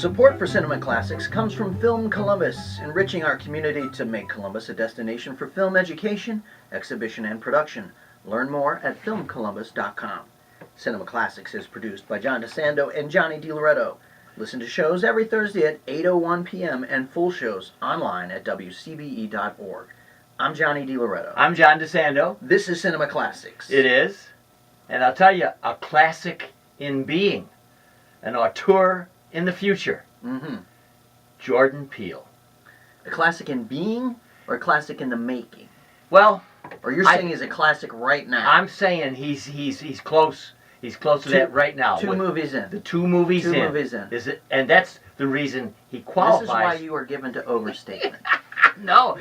Support for Cinema Classics comes from Film Columbus, enriching our community to make Columbus a destination for film education, exhibition, and production. Learn more at filmcolumbus.com. Cinema Classics is produced by John DeSando and Johnny DiLoretto. Listen to shows every Thursday at 8:01 p.m. and full shows online at WCBE.org. I'm Johnny DiLoretto. I'm John DeSando. This is Cinema Classics. It is. And I'll tell you, a classic in being, an auteur in the future. Mm-hmm. Jordan Peele. A classic in being or a classic in the making? Well, or you're saying he's a classic right now? I'm saying he's close. He's close to that right now. Two movies in. The two movies in. Is it? And that's the reason he qualifies. This is why you are given to overstatement. No,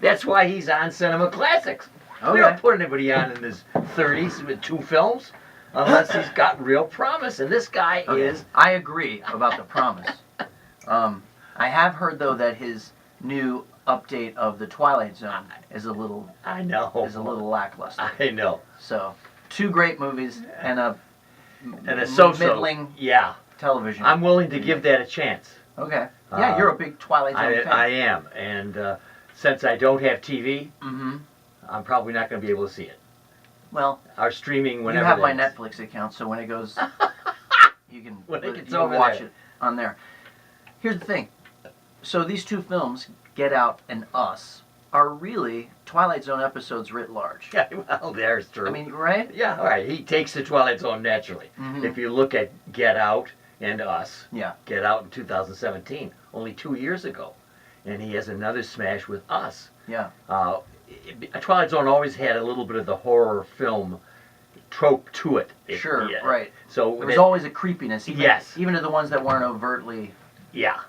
that's why he's on Cinema Classics. Okay. We don't put anybody on in his 30s with two films unless he's got real promise. And this guy is. I agree about the promise. I have heard though that his new update of the Twilight Zone is a little. I know. Is a little lackluster. I know. So, two great movies and a middling television. I'm willing to give that a chance. Okay. Yeah, you're a big Twilight Zone fan. I am, and since I don't have TV, mm-hmm. I'm probably not going to be able to see it. Well, our streaming whenever. You have my Netflix account, so when it goes, you can watch it on there. Here's the thing. So these two films, Get Out and Us, are really Twilight Zone episodes writ large. Yeah, well, there's true. I mean, right? Yeah, all right. He takes the Twilight Zone naturally. Mm-hmm. If you look at Get Out and Us, yeah. Get Out in 2017, only 2 years ago, and he has another smash with Us. Yeah. Twilight Zone always had a little bit of the horror film trope to it. Sure, right. So there was always a creepiness. Yes. Even to the ones that weren't overtly. Yeah.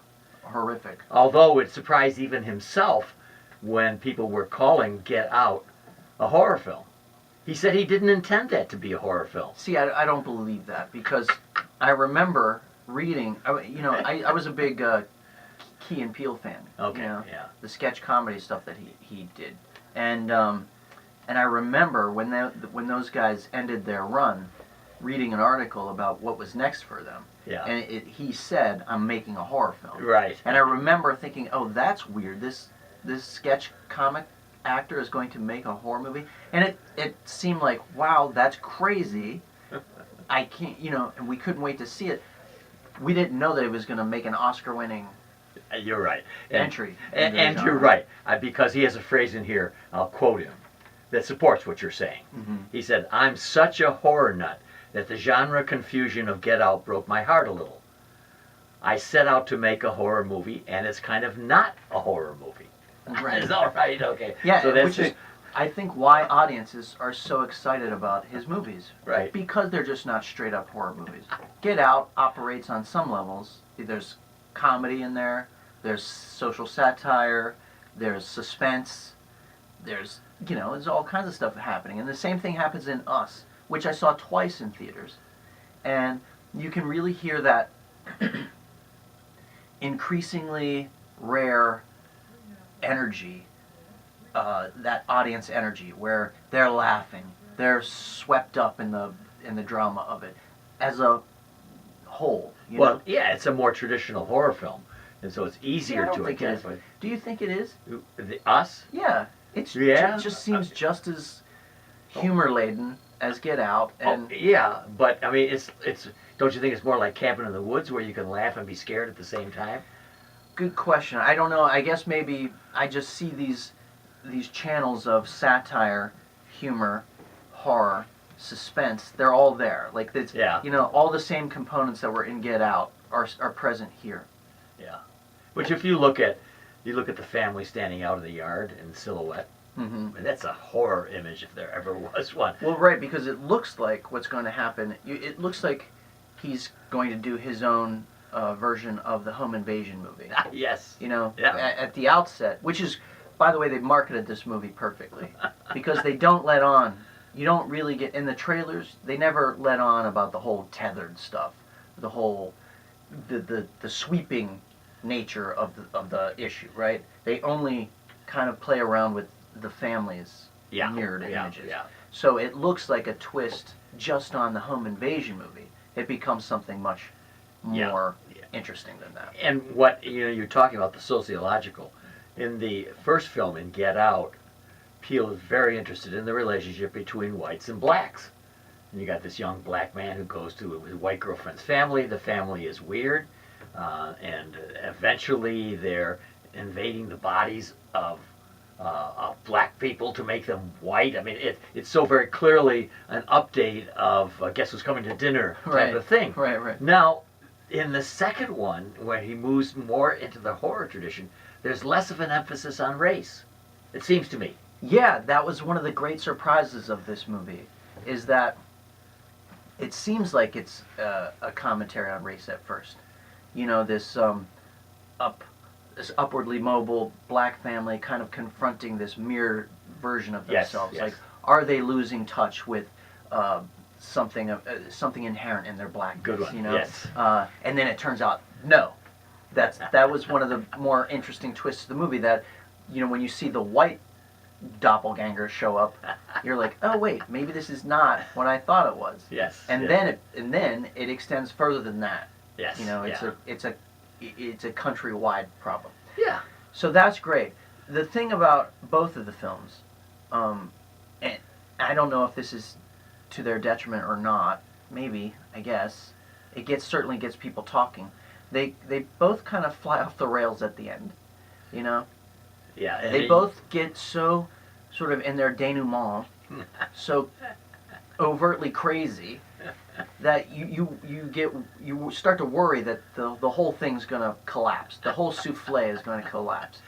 Horrific. Although it surprised even himself when people were calling Get Out a horror film. He said he didn't intend that to be a horror film. See, I don't believe that because I remember reading. I was a big Key and Peele fan. Okay. Yeah. The sketch comedy stuff that he did, and I remember when those guys ended their run, reading an article about what was next for them. Yeah. And he said, "I'm making a horror film." Right. And I remember thinking, "Oh, that's weird. This sketch comic actor is going to make a horror movie," and it seemed like, wow, that's crazy. I can't, and we couldn't wait to see it. We didn't know that it was going to make an Oscar-winning. You're right. Entry. And you're right, because he has a phrase in here. I'll quote him that supports what you're saying. Mm-hmm. He said, "I'm such a horror nut that the genre confusion of Get Out broke my heart a little. I set out to make a horror movie, and it's kind of not a horror movie." Right. Is that right? Okay. Yeah, so which is, I think, why audiences are so excited about his movies. Right. Because they're just not straight-up horror movies. Get Out operates on some levels. There's comedy in there. There's social satire. There's suspense. There's all kinds of stuff happening. And the same thing happens in Us, which I saw twice in theaters. And you can really hear that increasingly rare energy, that audience energy, where they're laughing, they're swept up in the drama of it, as a whole. Well, yeah, it's a more traditional horror film, and so it's easier to identify. Do you think it is? Us? Yeah, it just seems just as humor laden as Get Out. And yeah, but I mean, it's. Don't you think it's more like Cabin in the Woods, where you can laugh and be scared at the same time? Good question. I don't know. I guess maybe I just see these channels of satire, humor, horror, suspense. They're all there. Like it's, all the same components that were in Get Out are present here. Yeah. Which if you look at the family standing out in the yard in silhouette. Mm-hmm. I mean, that's a horror image if there ever was one. Well, right, because it looks like what's going to happen. It looks like he's going to do his own version of the home invasion movie. Yes. At the outset, which is, by the way, they've marketed this movie perfectly because they don't let on. You don't really get in the trailers. They never let on about the whole tethered stuff, the whole the sweeping nature of the issue. Right? They only kind of play around with the family's mirrored images. Yeah. So it looks like a twist just on the home invasion movie. It becomes something much more interesting than that. And what, you're talking about the sociological. In the first film, in Get Out, Peele is very interested in the relationship between whites and blacks. And you got this young black man who goes to his white girlfriend's family. The family is weird, and eventually they're invading the bodies of black people to make them white. I mean, it's so very clearly an update of Guess Who's Coming to Dinner type of thing. Right. Now, in the second one, where he moves more into the horror tradition, there's less of an emphasis on race, it seems to me. Yeah, that was one of the great surprises of this movie, is that it seems like it's a commentary on race at first. This this upwardly mobile black family kind of confronting this mirror version of themselves. Yes. Like, are they losing touch with something inherent in their blackness? Good one. Yes. And then it turns out no. That was one of the more interesting twists of the movie. That when you see the white doppelganger show up, you're like, oh wait, maybe this is not what I thought it was. Yes. And then it extends further than that. Yes. It's a countrywide problem. Yeah. So that's great. The thing about both of the films, and I don't know if this is to their detriment or not. Maybe, I guess, certainly gets people talking. They both kind of fly off the rails at the end, Yeah. They both get so sort of in their denouement, so overtly crazy that you start to worry that the whole thing's gonna collapse. The whole souffle is gonna collapse.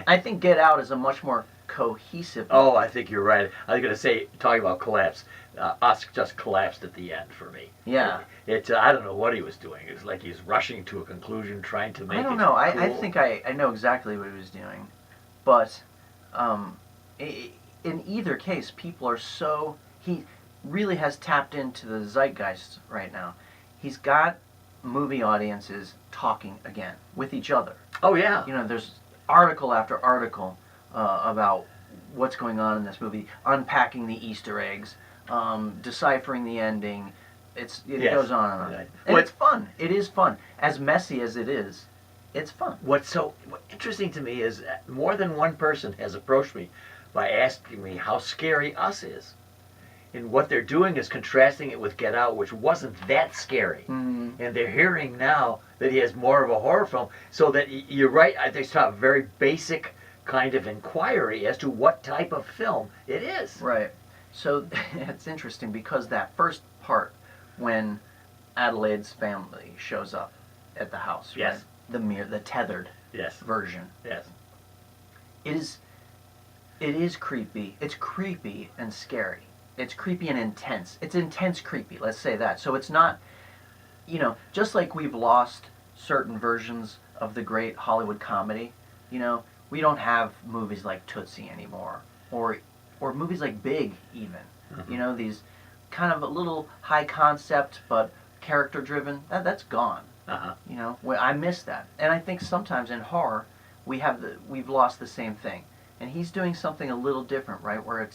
I think Get Out is a much more cohesive. Oh, I think you're right. I was going to say, talking about collapse, Us just collapsed at the end for me. Yeah. I don't know what he was doing. It was like he was rushing to a conclusion, trying to make it I don't know. cool. I think I know exactly what he was doing. But in either case, people are so... He really has tapped into the zeitgeist right now. He's got movie audiences talking again with each other. Oh, yeah. There's article after article about what's going on in this movie, unpacking the Easter eggs, deciphering the ending. It goes on and on. Right. And it's fun. It is fun. As messy as it is, it's fun. What's so interesting to me is more than one person has approached me by asking me how scary Us is. And what they're doing is contrasting it with Get Out, which wasn't that scary. Mm-hmm. And they're hearing now that he has more of a horror film. So that you're right, they start a very basic kind of inquiry as to what type of film it is. Right. So it's interesting because that first part, when Adelaide's family shows up at the house, Yes. right? The tethered Yes. version. Yes. It is creepy. It's creepy and scary. It's creepy and intense. It's intense creepy, let's say that. So it's not, just like we've lost certain versions of the great Hollywood comedy, we don't have movies like Tootsie anymore, or movies like Big even. Mm-hmm. These kind of a little high concept but character driven. That's gone. Uh-huh. I miss that, and I think sometimes in horror we've lost the same thing. And he's doing something a little different, right? Where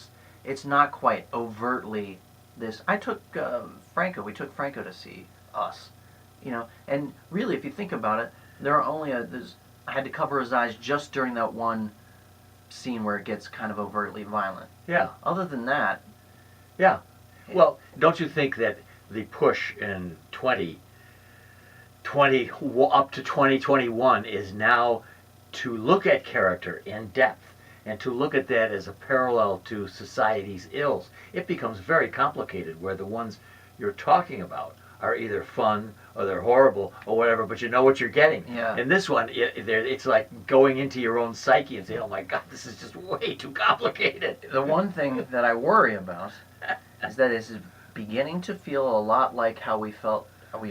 it's not quite overtly this. I took Franco. We took Franco to see Us, and really, if you think about it, there are only I had to cover his eyes just during that one scene where it gets kind of overtly violent. Yeah. Other than that, Yeah. Well, don't you think that the push in 2020 up to 2021 is now to look at character in depth and to look at that as a parallel to society's ills? It becomes very complicated where the ones you're talking about are either fun or they're horrible or whatever, but you know what you're getting. Yeah. In this one, it's like going into your own psyche and saying, oh my God, this is just way too complicated. the one thing that I worry about is that it's beginning to feel a lot like how we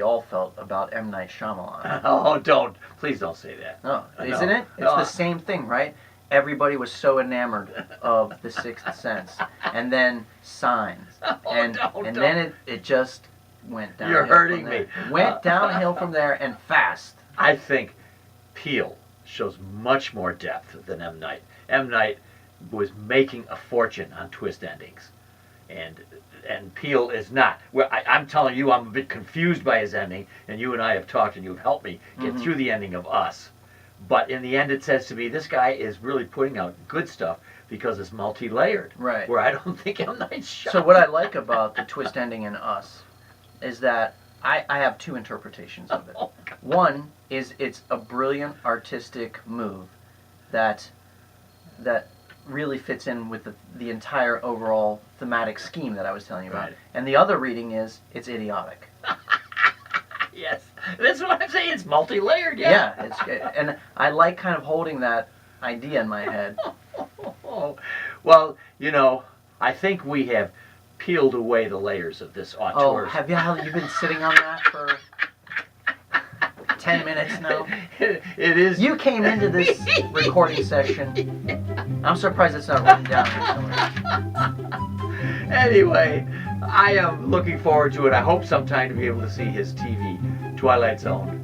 all felt about M. Night Shyamalan. Oh, please don't say that. No, isn't it? It's the same thing, right? Everybody was so enamored of The Sixth Sense, and then Signs, and then it just went downhill. You're hurting from there. me. Went downhill from there and fast. I think Peele shows much more depth than M. Night. M. Night was making a fortune on twist endings, and and Peele is not. Well, I'm telling you, I'm a bit confused by his ending, and you and I have talked, and you've helped me get through the ending of Us. But in the end, it says to me, this guy is really putting out good stuff because it's multi-layered. Right. Where I don't think M. Night Shyamalan. So what I like about the twist ending in Us is that I have two interpretations of it. One is it's a brilliant artistic move that really fits in with the entire overall thematic scheme that I was telling you about. Right. And the other reading is it's idiotic. Yes, that's what I'm saying. It's multi-layered. Yeah, and I like kind of holding that idea in my head. Well, I think we have peeled away the layers of this auteur. Oh, have you been sitting on that for 10 minutes now? It is. You came into this recording session. I'm surprised it's not written down here somewhere. Anyway, I am looking forward to it. I hope sometime to be able to see his TV, Twilight Zone.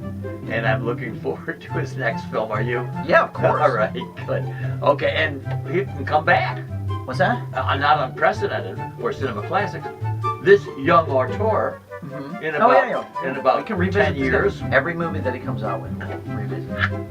And I'm looking forward to his next film. Are you? Yeah, of course. All right, good. Okay, and he can come back. What's that? Not unprecedented for cinema classics. This young auteur, in about we can revisit 10 years. Every movie that he comes out with, we'll revisit.